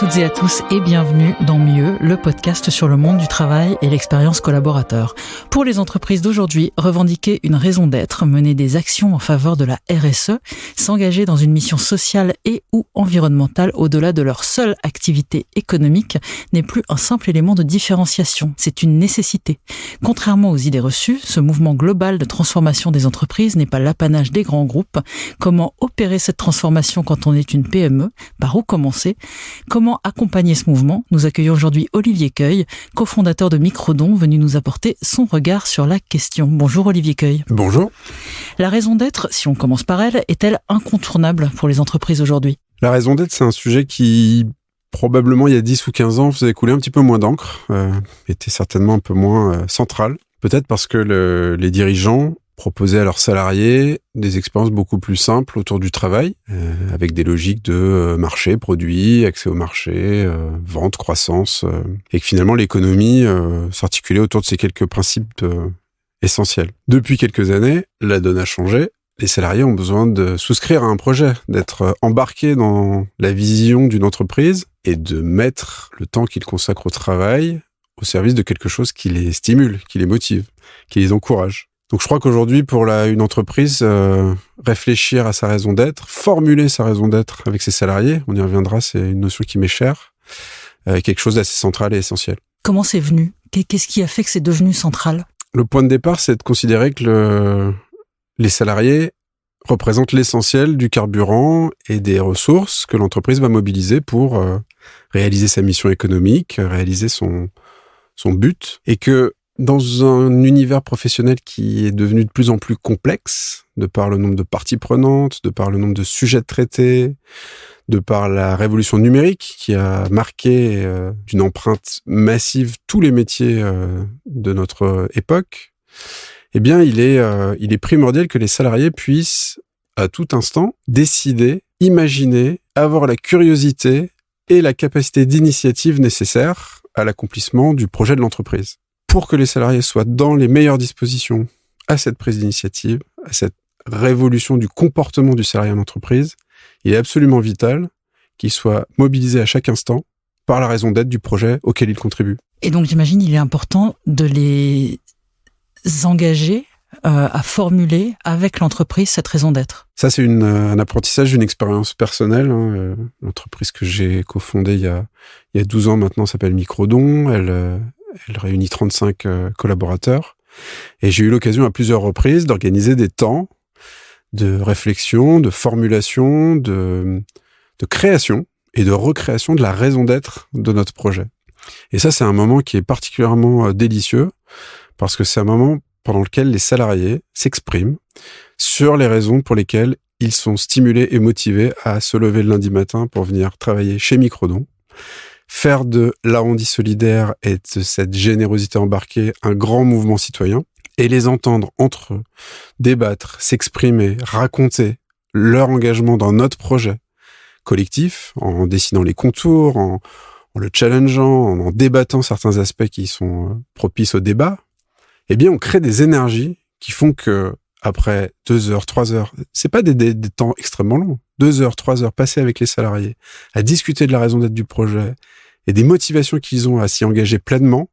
toutes et à tous et bienvenue dans Mieux, le podcast sur le monde du travail et l'expérience collaborateur. Pour les entreprises d'aujourd'hui, revendiquer une raison d'être, mener des actions en faveur de la RSE, s'engager dans une mission sociale et ou environnementale au-delà de leur seule activité économique n'est plus un simple élément de différenciation, c'est une nécessité. Contrairement aux idées reçues, ce mouvement global de transformation des entreprises n'est pas l'apanage des grands groupes. Comment opérer cette transformation quand on est une PME ? Par où commencer ? Comment accompagner ce mouvement ? Nous accueillons aujourd'hui Olivier Cueil, cofondateur de Microdon, venu nous apporter son regard sur la question. Bonjour Olivier Cueil. Bonjour. La raison d'être, si on commence par elle, est-elle incontournable pour les entreprises aujourd'hui ? La raison d'être, c'est un sujet qui, probablement il y a 10 ou 15 ans, faisait couler un petit peu moins d'encre, était certainement un peu moins central. Peut-être parce que les dirigeants proposaient à leurs salariés des expériences beaucoup plus simples autour du travail, avec des logiques de marché, produit, accès au marché, vente, croissance, et que finalement l'économie s'articulait autour de ces quelques principes essentiels. Depuis quelques années, la donne a changé. Les salariés ont besoin de souscrire à un projet, d'être embarqués dans la vision d'une entreprise et de mettre le temps qu'ils consacrent au travail au service de quelque chose qui les stimule, qui les motive, qui les encourage. Donc je crois qu'aujourd'hui, pour une entreprise, réfléchir à sa raison d'être, formuler sa raison d'être avec ses salariés, on y reviendra, c'est une notion qui m'est chère, quelque chose d'assez central et essentiel. Comment c'est venu ? Qu'est-ce qui a fait que c'est devenu central ? Le point de départ, c'est de considérer que les salariés représentent l'essentiel du carburant et des ressources que l'entreprise va mobiliser pour réaliser sa mission économique, réaliser son but, et que dans un univers professionnel qui est devenu de plus en plus complexe, de par le nombre de parties prenantes, de par le nombre de sujets traités, de par la révolution numérique qui a marqué d'une empreinte massive tous les métiers de notre époque, eh bien, il est primordial que les salariés puissent, à tout instant, décider, imaginer, avoir la curiosité et la capacité d'initiative nécessaire à l'accomplissement du projet de l'entreprise. Pour que les salariés soient dans les meilleures dispositions à cette prise d'initiative, à cette révolution du comportement du salarié en entreprise, il est absolument vital qu'ils soient mobilisés à chaque instant par la raison d'être du projet auquel ils contribuent. Et donc j'imagine il est important de les engager à formuler avec l'entreprise cette raison d'être. Ça, c'est un apprentissage d'une expérience personnelle. L'entreprise que j'ai cofondée il y a 12 ans maintenant s'appelle Microdon. Elle réunit 35 collaborateurs. Et j'ai eu l'occasion à plusieurs reprises d'organiser des temps de réflexion, de formulation, de création et de recréation de la raison d'être de notre projet. Et ça, c'est un moment qui est particulièrement délicieux parce que c'est un moment pendant lequel les salariés s'expriment sur les raisons pour lesquelles ils sont stimulés et motivés à se lever le lundi matin pour venir travailler chez Microdon, faire de l'arrondi solidaire et de cette générosité embarquée un grand mouvement citoyen, et les entendre entre eux débattre, s'exprimer, raconter leur engagement dans notre projet collectif, en dessinant les contours, en le challengeant, en débattant certains aspects qui sont propices au débat, eh bien on crée des énergies qui font que après 2 heures, 3 heures, c'est pas des temps extrêmement longs, 2 heures, 3 heures passées avec les salariés, à discuter de la raison d'être du projet et des motivations qu'ils ont à s'y engager pleinement,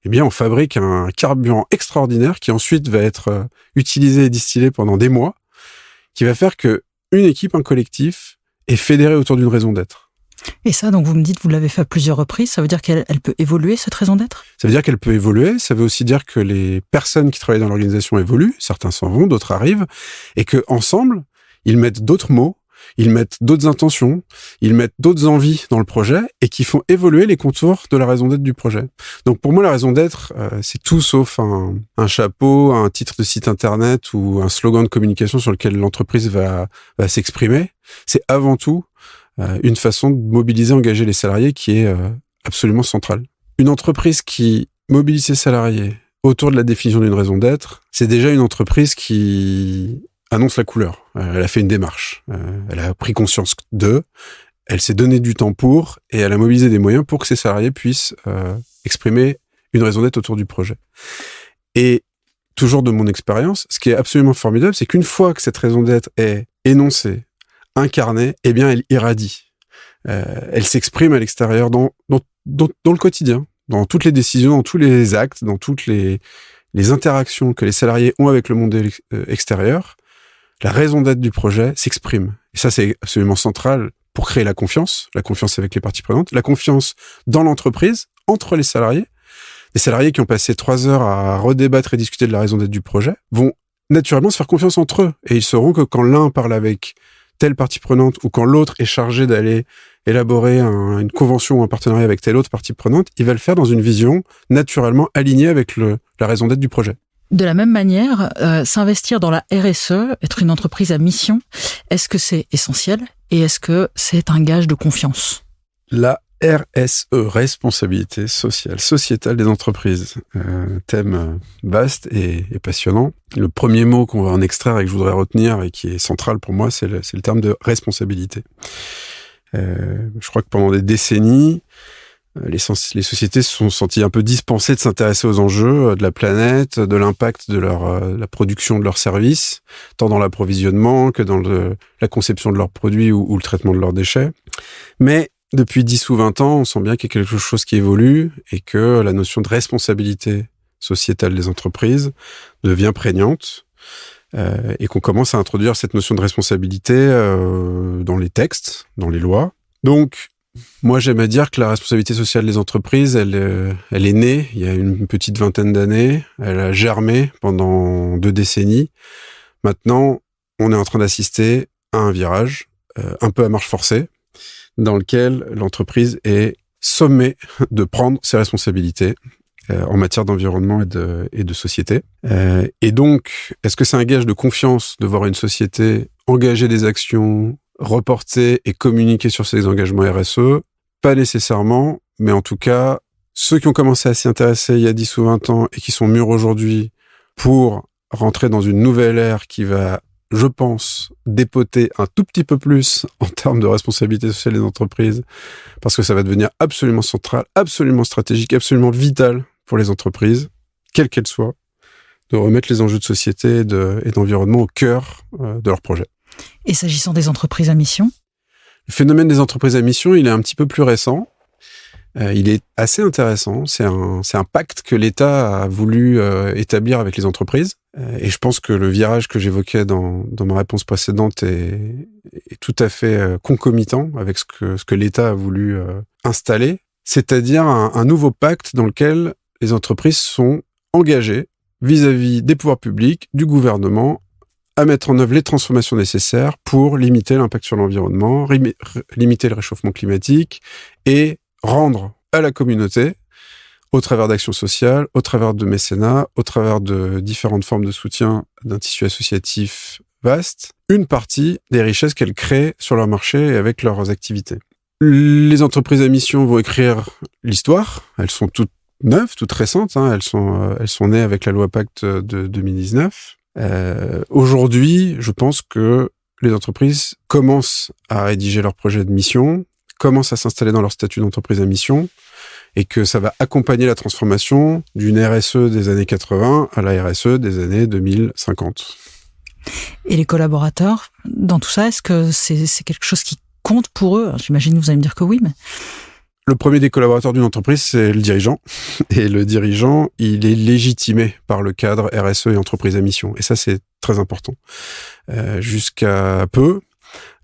eh bien, on fabrique un carburant extraordinaire qui ensuite va être utilisé et distillé pendant des mois, qui va faire que une équipe, un collectif, est fédéré autour d'une raison d'être. Et ça, donc vous me dites, vous l'avez fait à plusieurs reprises, ça veut dire qu'elle peut évoluer, cette raison d'être ? Ça veut dire qu'elle peut évoluer, ça veut aussi dire que les personnes qui travaillent dans l'organisation évoluent, certains s'en vont, d'autres arrivent, et que ensemble, ils mettent d'autres mots, ils mettent d'autres intentions, ils mettent d'autres envies dans le projet et qui font évoluer les contours de la raison d'être du projet. Donc pour moi, la raison d'être, c'est tout sauf un chapeau, un titre de site internet ou un slogan de communication sur lequel l'entreprise va s'exprimer. C'est avant tout une façon de mobiliser, engager les salariés qui est absolument centrale. Une entreprise qui mobilise ses salariés autour de la définition d'une raison d'être, c'est déjà une entreprise qui annonce la couleur. Elle a fait une démarche. Elle a pris conscience d'eux. Elle s'est donné du temps pour et elle a mobilisé des moyens pour que ses salariés puissent exprimer une raison d'être autour du projet. Et toujours de mon expérience, ce qui est absolument formidable, c'est qu'une fois que cette raison d'être est énoncée, incarnée, eh bien, elle irradie. elle s'exprime à l'extérieur dans le quotidien, dans toutes les décisions, dans tous les actes, dans toutes les interactions que les salariés ont avec le monde extérieur. La raison d'être du projet s'exprime. Et ça, c'est absolument central pour créer la confiance avec les parties prenantes, la confiance dans l'entreprise, entre les salariés. Les salariés qui ont passé 3 heures à redébattre et discuter de la raison d'être du projet vont naturellement se faire confiance entre eux. Et ils sauront que quand l'un parle avec telle partie prenante ou quand l'autre est chargé d'aller élaborer une convention ou un partenariat avec telle autre partie prenante, il va le faire dans une vision naturellement alignée avec la raison d'être du projet. De la même manière, s'investir dans la RSE, être une entreprise à mission, est-ce que c'est essentiel et est-ce que c'est un gage de confiance ? La RSE, responsabilité sociale, sociétale des entreprises, thème vaste et passionnant. Le premier mot qu'on va en extraire et que je voudrais retenir et qui est central pour moi, c'est le terme de responsabilité. Je crois que pendant des décennies, les sociétés se sont senties un peu dispensées de s'intéresser aux enjeux de la planète, de l'impact de la production de leurs services, tant dans l'approvisionnement que dans la conception de leurs produits ou le traitement de leurs déchets. Mais depuis 10 ou 20 ans, on sent bien qu'il y a quelque chose qui évolue et que la notion de responsabilité sociétale des entreprises devient prégnante et qu'on commence à introduire cette notion de responsabilité dans les textes, dans les lois. Donc, moi, j'aime à dire que la responsabilité sociale des entreprises, elle est née il y a une petite vingtaine d'années. Elle a germé pendant 2 décennies. Maintenant, on est en train d'assister à un virage, un peu à marche forcée, dans lequel l'entreprise est sommée de prendre ses responsabilités en matière d'environnement et de société. Et donc, est-ce que c'est un gage de confiance de voir une société engager des actions, reporter et communiquer sur ses engagements RSE? Pas nécessairement, mais en tout cas, ceux qui ont commencé à s'y intéresser il y a 10 ou 20 ans et qui sont mûrs aujourd'hui pour rentrer dans une nouvelle ère qui va, je pense, dépoter un tout petit peu plus en termes de responsabilité sociale des entreprises, parce que ça va devenir absolument central, absolument stratégique, absolument vital pour les entreprises, quelles qu'elles soient, de remettre les enjeux de société et d'environnement au cœur de leur projet. Et s'agissant des entreprises à mission ? Le phénomène des entreprises à mission, il est un petit peu plus récent. Il est assez intéressant. C'est un pacte que l'État a voulu établir avec les entreprises. Et je pense que le virage que j'évoquais dans ma réponse précédente est tout à fait concomitant avec ce que l'État a voulu installer. C'est-à-dire un nouveau pacte dans lequel les entreprises sont engagées vis-à-vis des pouvoirs publics, du gouvernement, à mettre en œuvre les transformations nécessaires pour limiter l'impact sur l'environnement, limiter le réchauffement climatique et rendre à la communauté, au travers d'actions sociales, au travers de mécénat, au travers de différentes formes de soutien d'un tissu associatif vaste, une partie des richesses qu'elles créent sur leur marché et avec leurs activités. Les entreprises à mission vont écrire l'histoire. Elles sont toutes neuves, toutes récentes. Elles sont nées avec la loi Pacte de 2019. Aujourd'hui, je pense que les entreprises commencent à rédiger leur projet de mission, commencent à s'installer dans leur statut d'entreprise à mission, et que ça va accompagner la transformation d'une RSE des années 80 à la RSE des années 2050. Et les collaborateurs, dans tout ça, est-ce que c'est quelque chose qui compte pour eux ? J'imagine que vous allez me dire que oui, mais... Le premier des collaborateurs d'une entreprise, c'est le dirigeant. Et le dirigeant, il est légitimé par le cadre RSE et entreprise à mission. Et ça, c'est très important. Jusqu'à peu,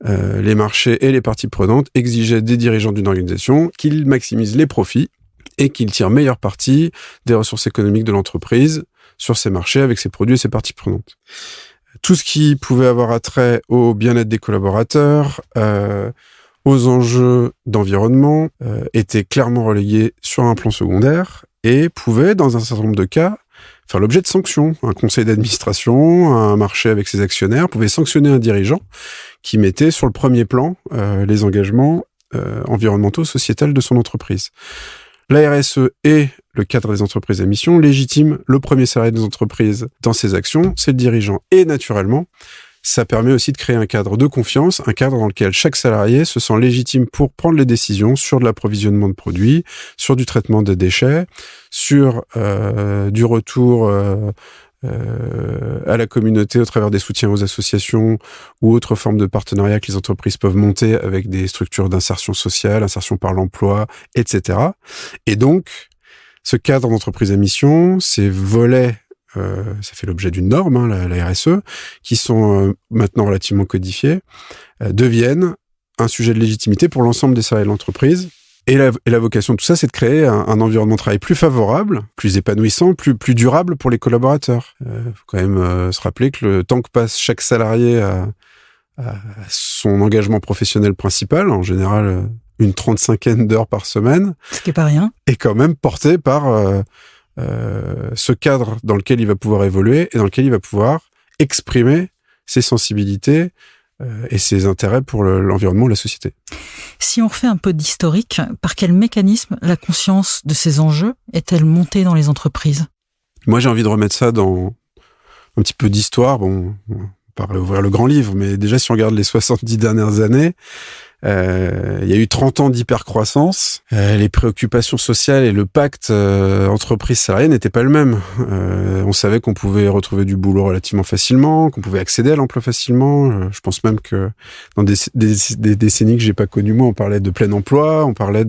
les marchés et les parties prenantes exigeaient des dirigeants d'une organisation qu'ils maximisent les profits et qu'ils tirent meilleure partie des ressources économiques de l'entreprise sur ses marchés avec ses produits et ses parties prenantes. Tout ce qui pouvait avoir attrait au bien-être des collaborateurs, aux enjeux d'environnement, était clairement relégué sur un plan secondaire et pouvait, dans un certain nombre de cas, faire l'objet de sanctions. Un conseil d'administration, un marché avec ses actionnaires pouvait sanctionner un dirigeant qui mettait sur le premier plan les engagements environnementaux, sociétals de son entreprise. La RSE et le cadre des entreprises à mission légitime le premier salarié des entreprises dans ses actions, c'est le dirigeant. Et naturellement, ça permet aussi de créer un cadre de confiance, un cadre dans lequel chaque salarié se sent légitime pour prendre les décisions sur de l'approvisionnement de produits, sur du traitement des déchets, sur du retour à la communauté au travers des soutiens aux associations ou autres formes de partenariats que les entreprises peuvent monter avec des structures d'insertion sociale, insertion par l'emploi, etc. Et donc, ce cadre d'entreprise à mission, ces volets, ça fait l'objet d'une norme, la RSE, qui sont maintenant relativement codifiés, deviennent un sujet de légitimité pour l'ensemble des salariés de l'entreprise. Et la vocation de tout ça, c'est de créer un environnement de travail plus favorable, plus épanouissant, plus durable pour les collaborateurs. Faut quand même se rappeler que le temps que passe chaque salarié à son engagement professionnel principal, en général une 35aine d'heures par semaine, ce qui est pas rien, est quand même porté par ce cadre dans lequel il va pouvoir évoluer et dans lequel il va pouvoir exprimer ses sensibilités et ses intérêts pour l'environnement ou la société. Si on refait un peu d'historique, par quel mécanisme la conscience de ces enjeux est-elle montée dans les entreprises ? Moi, j'ai envie de remettre ça dans un petit peu d'histoire. Bon, on va pas réouvrir le grand livre, mais déjà, si on regarde les 70 dernières années, il y a eu 30 ans d'hypercroissance. Les préoccupations sociales et le pacte entreprise-salarié n'étaient pas le même. On savait qu'on pouvait retrouver du boulot relativement facilement, qu'on pouvait accéder à l'emploi facilement. Je pense même que dans des décennies que j'ai pas connues, moi, on parlait de plein emploi, on parlait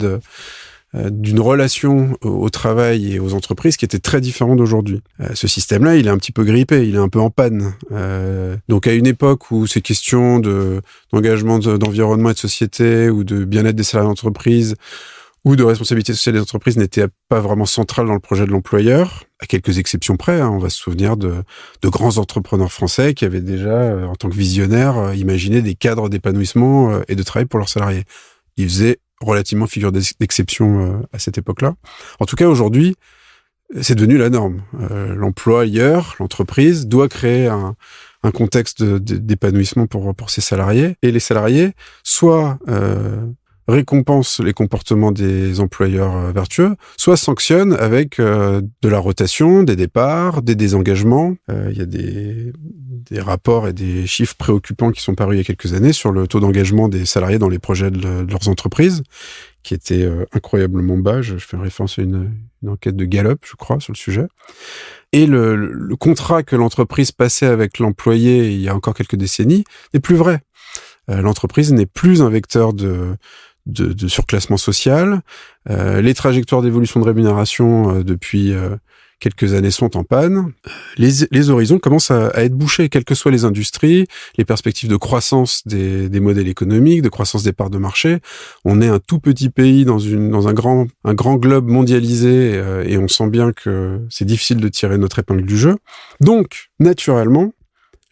d'une relation au travail et aux entreprises qui était très différente d'aujourd'hui. Ce système-là, il est un petit peu grippé, il est un peu en panne. Donc à une époque où ces questions d'engagement d'environnement et de société ou de bien-être des salariés d'entreprise ou de responsabilité sociale des entreprises n'étaient pas vraiment centrales dans le projet de l'employeur, à quelques exceptions près, on va se souvenir de grands entrepreneurs français qui avaient déjà, en tant que visionnaires, imaginé des cadres d'épanouissement et de travail pour leurs salariés. Ils faisaient relativement figure d'exception à cette époque-là. En tout cas, aujourd'hui, c'est devenu la norme. L'employeur, l'entreprise, doit créer un contexte d'épanouissement pour ses salariés. Et les salariés, soit récompensent les comportements des employeurs vertueux, soit sanctionnent avec de la rotation, des départs, des désengagements. Il y a des rapports et des chiffres préoccupants qui sont parus il y a quelques années sur le taux d'engagement des salariés dans les projets de leurs entreprises, qui était incroyablement bas. Je fais référence à une enquête de Gallup, je crois, sur le sujet. Et le contrat que l'entreprise passait avec l'employé il y a encore quelques décennies n'est plus vrai. L'entreprise n'est plus un vecteur de surclassement social. Les trajectoires d'évolution de rémunération depuis quelques années sont en panne. Les horizons commencent à être bouchés, quelles que soient les industries, les perspectives de croissance des modèles économiques, de croissance des parts de marché. On est un tout petit pays dans un grand globe mondialisé et on sent bien que c'est difficile de tirer notre épingle du jeu. Donc, naturellement,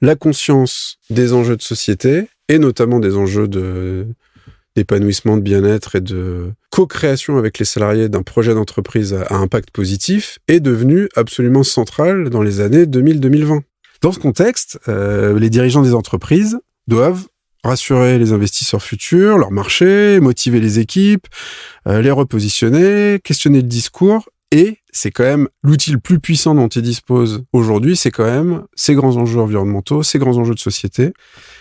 la conscience des enjeux de société et notamment des enjeux d'épanouissement, de bien-être et de co-création avec les salariés d'un projet d'entreprise à impact positif est devenue absolument centrale dans les années 2000-2020. Dans ce contexte, les dirigeants des entreprises doivent rassurer les investisseurs futurs, leur marché, motiver les équipes, les repositionner, questionner le discours. Et c'est quand même l'outil le plus puissant dont ils disposent aujourd'hui, c'est quand même ces grands enjeux environnementaux, ces grands enjeux de société.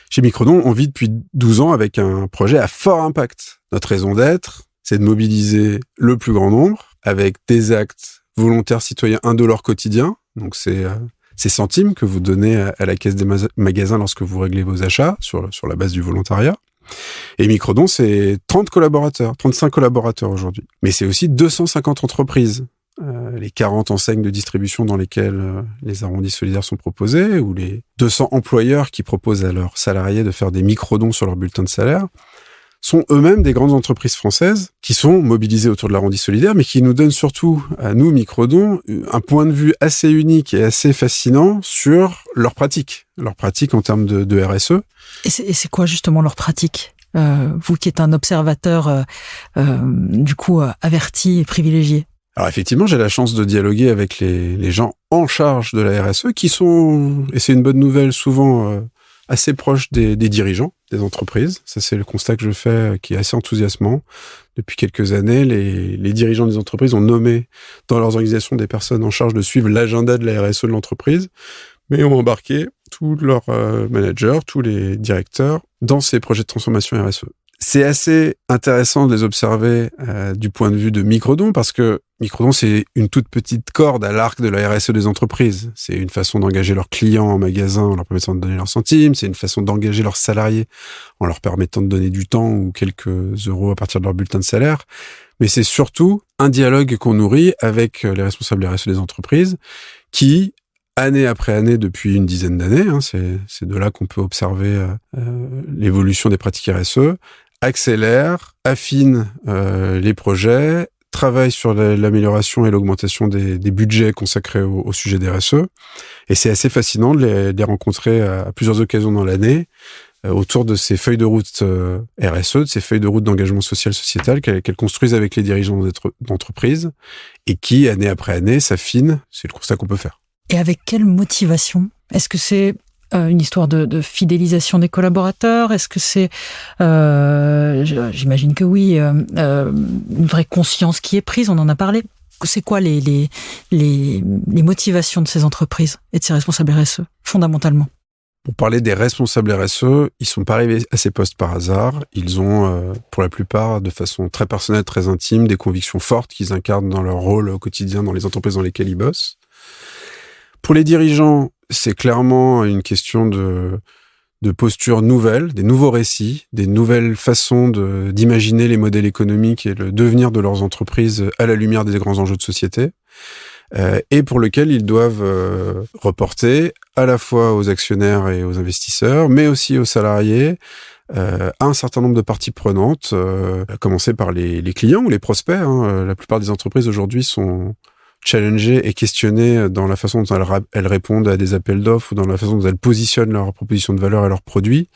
Chez Microdon, on vit depuis 12 ans avec un projet à fort impact. Notre raison d'être, c'est de mobiliser le plus grand nombre avec des actes volontaires citoyens indolores quotidiens. Donc c'est ces centimes que vous donnez à la caisse des magasins lorsque vous réglez vos achats sur la base du volontariat. Et Microdon, c'est 35 collaborateurs aujourd'hui. Mais c'est aussi 250 entreprises. Les 40 enseignes de distribution dans lesquelles les arrondis solidaires sont proposés, ou les 200 employeurs qui proposent à leurs salariés de faire des microdons sur leur bulletin de salaire, sont eux-mêmes des grandes entreprises françaises qui sont mobilisées autour de l'arrondi solidaire, mais qui nous donnent surtout, à nous, Microdon, un point de vue assez unique et assez fascinant sur leurs pratiques en termes de RSE. Et c'est quoi justement leurs pratiques ? Vous qui êtes un observateur, du coup, averti et privilégié. Alors effectivement, j'ai la chance de dialoguer avec les gens en charge de la RSE qui sont, et c'est une bonne nouvelle, souvent assez proches des dirigeants des entreprises. Ça, c'est le constat que je fais qui est assez enthousiasmant. Depuis quelques années, les dirigeants des entreprises ont nommé dans leurs organisations des personnes en charge de suivre l'agenda de la RSE de l'entreprise, mais ont embarqué tous leurs managers, tous les directeurs dans ces projets de transformation RSE. C'est assez intéressant de les observer du point de vue de Microdon, parce que Microdon, c'est une toute petite corde à l'arc de la RSE des entreprises. C'est une façon d'engager leurs clients en magasin en leur permettant de donner leurs centimes. C'est une façon d'engager leurs salariés en leur permettant de donner du temps ou quelques euros à partir de leur bulletin de salaire. Mais c'est surtout un dialogue qu'on nourrit avec les responsables RSE des entreprises qui, année après année, depuis une dizaine d'années, c'est de là qu'on peut observer l'évolution des pratiques RSE, accélère, affine les projets, travaille sur l'amélioration et l'augmentation des budgets consacrés au sujet des RSE. Et c'est assez fascinant de les rencontrer à plusieurs occasions dans l'année autour de ces feuilles de route RSE, de ces feuilles de route d'engagement social sociétal qu'elles construisent avec les dirigeants d'entreprises et qui, année après année, s'affinent. C'est le constat qu'on peut faire. Et avec quelle motivation ? Est-ce que c'est une histoire de fidélisation des collaborateurs ? Est-ce que c'est, j'imagine que oui, une vraie conscience qui est prise ? On en a parlé. C'est quoi les motivations de ces entreprises et de ces responsables RSE, fondamentalement ? Pour parler des responsables RSE, ils sont pas arrivés à ces postes par hasard. Ils ont, pour la plupart, de façon très personnelle, très intime, des convictions fortes qu'ils incarnent dans leur rôle au quotidien dans les entreprises dans lesquelles ils bossent. Pour les dirigeants, c'est clairement une question de posture nouvelle, des nouveaux récits, des nouvelles façons d'imaginer les modèles économiques et le devenir de leurs entreprises à la lumière des grands enjeux de société, et pour lequel ils doivent reporter à la fois aux actionnaires et aux investisseurs, mais aussi aux salariés, à un certain nombre de parties prenantes, à commencer par les clients ou les prospects. La plupart des entreprises aujourd'hui sont challengées et questionnées dans la façon dont elles répondent à des appels d'offres ou dans la façon dont elles positionnent leurs propositions de valeur et leurs produits,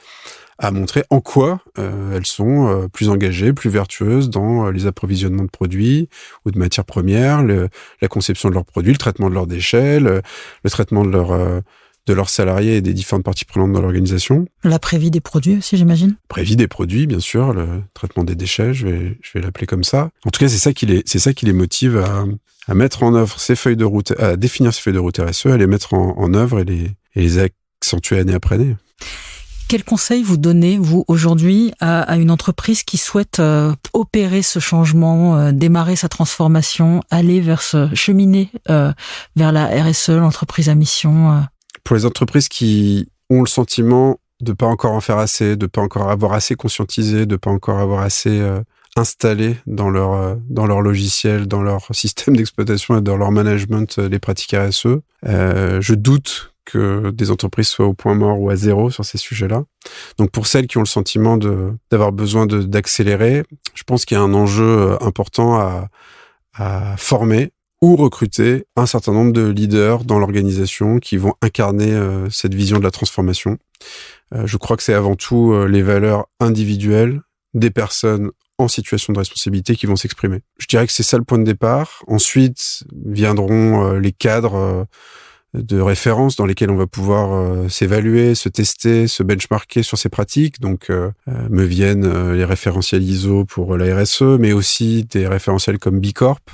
à montrer en quoi elles sont plus engagées, plus vertueuses dans les approvisionnements de produits ou de matières premières, la conception de leurs produits, le traitement de leurs déchets, le traitement de leurs salariés et des différentes parties prenantes dans l'organisation. La prévie des produits aussi, j'imagine. Prévie des produits, bien sûr, le traitement des déchets, je vais l'appeler comme ça. En tout cas, c'est ça qui les motive à mettre en œuvre ces feuilles de route, à définir ces feuilles de route RSE, à les mettre en œuvre et les accentuer année après année. Quel conseil vous donnez, vous, aujourd'hui, à une entreprise qui souhaite opérer ce changement, démarrer sa transformation, aller cheminer vers la RSE, l'entreprise à mission Pour les entreprises qui ont le sentiment de ne pas encore en faire assez, de ne pas encore avoir assez conscientisé, de ne pas encore avoir assez installé dans leur logiciel, dans leur système d'exploitation et dans leur management les pratiques RSE, je doute que des entreprises soient au point mort ou à zéro sur ces sujets-là. Donc pour celles qui ont le sentiment d'avoir besoin d'accélérer, je pense qu'il y a un enjeu important à former ou recruter un certain nombre de leaders dans l'organisation qui vont incarner cette vision de la transformation. Je crois que c'est avant tout les valeurs individuelles des personnes en situation de responsabilité qui vont s'exprimer. Je dirais que c'est ça le point de départ. Ensuite viendront les cadres de référence dans lesquels on va pouvoir s'évaluer, se tester, se benchmarker sur ces pratiques. Donc, me viennent les référentiels ISO pour la RSE, mais aussi des référentiels comme B Corp,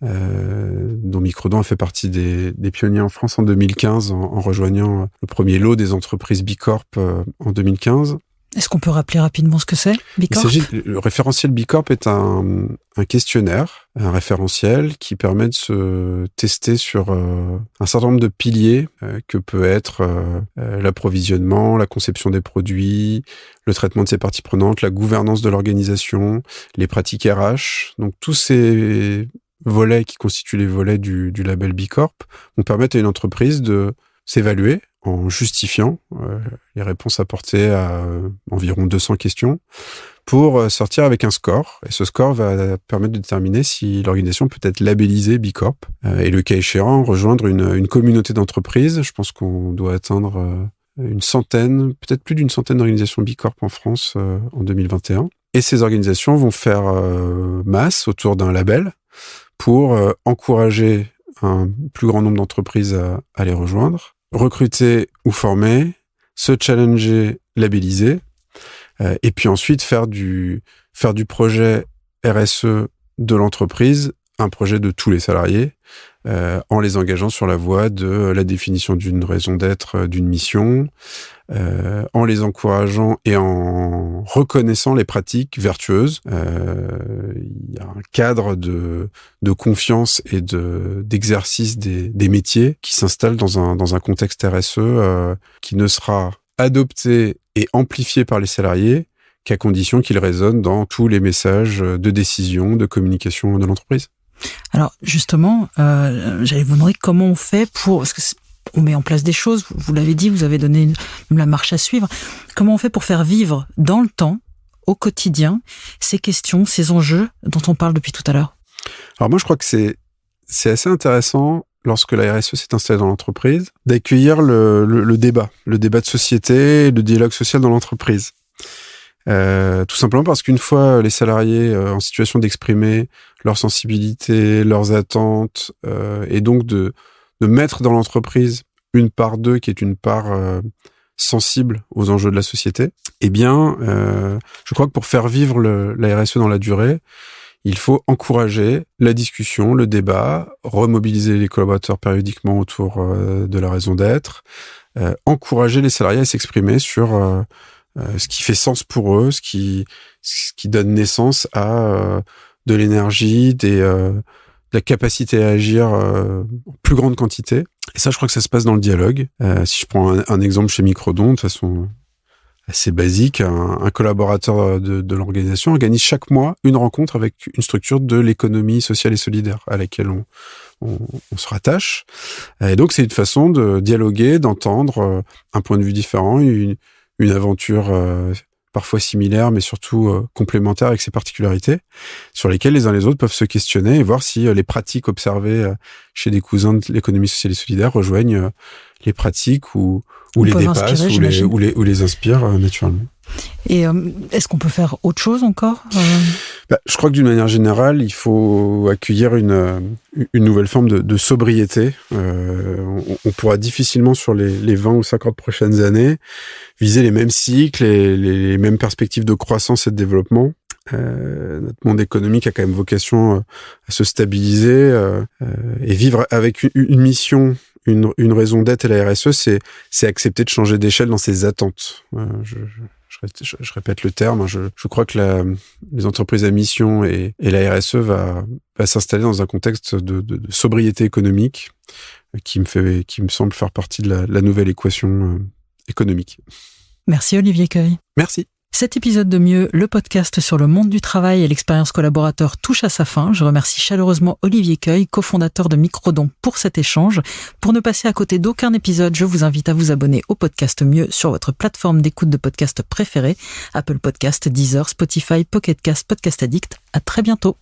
dont Microdon a fait partie des pionniers en France en 2015 en rejoignant le premier lot des entreprises B Corp en 2015. Est-ce qu'on peut rappeler rapidement ce que c'est, B Corp ? Le référentiel B Corp est un questionnaire, un référentiel qui permet de se tester sur un certain nombre de piliers que peut être l'approvisionnement, la conception des produits, le traitement de ses parties prenantes, la gouvernance de l'organisation, les pratiques RH. Donc tous ces volets qui constituent les volets du label B Corp vont permettre à une entreprise de s'évaluer en justifiant les réponses apportées à environ 200 questions pour sortir avec un score. Et ce score va permettre de déterminer si l'organisation peut être labellisée B Corp et le cas échéant rejoindre une communauté d'entreprises. Je pense qu'on doit atteindre une centaine, peut-être plus d'une centaine d'organisations B Corp en France en 2021. Et ces organisations vont faire masse autour d'un label pour encourager un plus grand nombre d'entreprises à les rejoindre, recruter ou former, se challenger, labelliser, et puis ensuite faire du projet RSE de l'entreprise un projet de tous les salariés, en les engageant sur la voie de la définition d'une raison d'être, d'une mission, en les encourageant et en reconnaissant les pratiques vertueuses. Il y a un cadre de confiance et d'exercice des métiers qui s'installe dans un contexte RSE qui ne sera adopté et amplifié par les salariés qu'à condition qu'il résonne dans tous les messages de décision, de communication de l'entreprise. Alors justement, j'allais vous demander comment on fait parce que on met en place des choses, vous l'avez dit, vous avez donné la marche à suivre. Comment on fait pour faire vivre dans le temps, au quotidien, ces questions, ces enjeux dont on parle depuis tout à l'heure? Alors moi, je crois que c'est assez intéressant, lorsque la RSE s'est installée dans l'entreprise, d'accueillir le débat de société, le dialogue social dans l'entreprise. Tout simplement parce qu'une fois les salariés en situation d'exprimer leurs sensibilités, leurs attentes, et donc de mettre dans l'entreprise une part d'eux qui est une part sensible aux enjeux de la société, eh bien, je crois que pour faire vivre la RSE dans la durée, il faut encourager la discussion, le débat, remobiliser les collaborateurs périodiquement autour de la raison d'être, encourager les salariés à s'exprimer sur ce qui fait sens pour eux, ce qui donne naissance à de l'énergie, de la capacité à agir en plus grande quantité. Et ça, je crois que ça se passe dans le dialogue. Si je prends un exemple chez Microdon, de façon assez basique, un collaborateur de l'organisation organise chaque mois une rencontre avec une structure de l'économie sociale et solidaire à laquelle on se rattache. Et donc, c'est une façon de dialoguer, d'entendre un point de vue différent, une aventure parfois similaire, mais surtout complémentaire avec ses particularités, sur lesquelles les uns les autres peuvent se questionner et voir si les pratiques observées chez des cousins de l'économie sociale et solidaire rejoignent les pratiques ou les dépassent ou les inspirent naturellement. Et est-ce qu'on peut faire autre chose encore Je crois que d'une manière générale, il faut accueillir une nouvelle forme de sobriété. On pourra difficilement, sur les 20 ou 50 prochaines années, viser les mêmes cycles et les mêmes perspectives de croissance et de développement. Notre monde économique a quand même vocation à se stabiliser et vivre avec une mission, une raison d'être. Et la RSE, c'est accepter de changer d'échelle dans ses attentes. Je répète le terme. Je crois que les entreprises à mission et la RSE va s'installer dans un contexte de sobriété économique qui me semble faire partie de la nouvelle équation économique. Merci Olivier Cueil. Merci. Cet épisode de Mieux, le podcast sur le monde du travail et l'expérience collaborateur, touche à sa fin. Je remercie chaleureusement Olivier Cueil, cofondateur de Microdon, pour cet échange. Pour ne passer à côté d'aucun épisode, je vous invite à vous abonner au podcast Mieux sur votre plateforme d'écoute de podcast préférée, Apple Podcast, Deezer, Spotify, Pocket Cast, Podcast Addict. À très bientôt.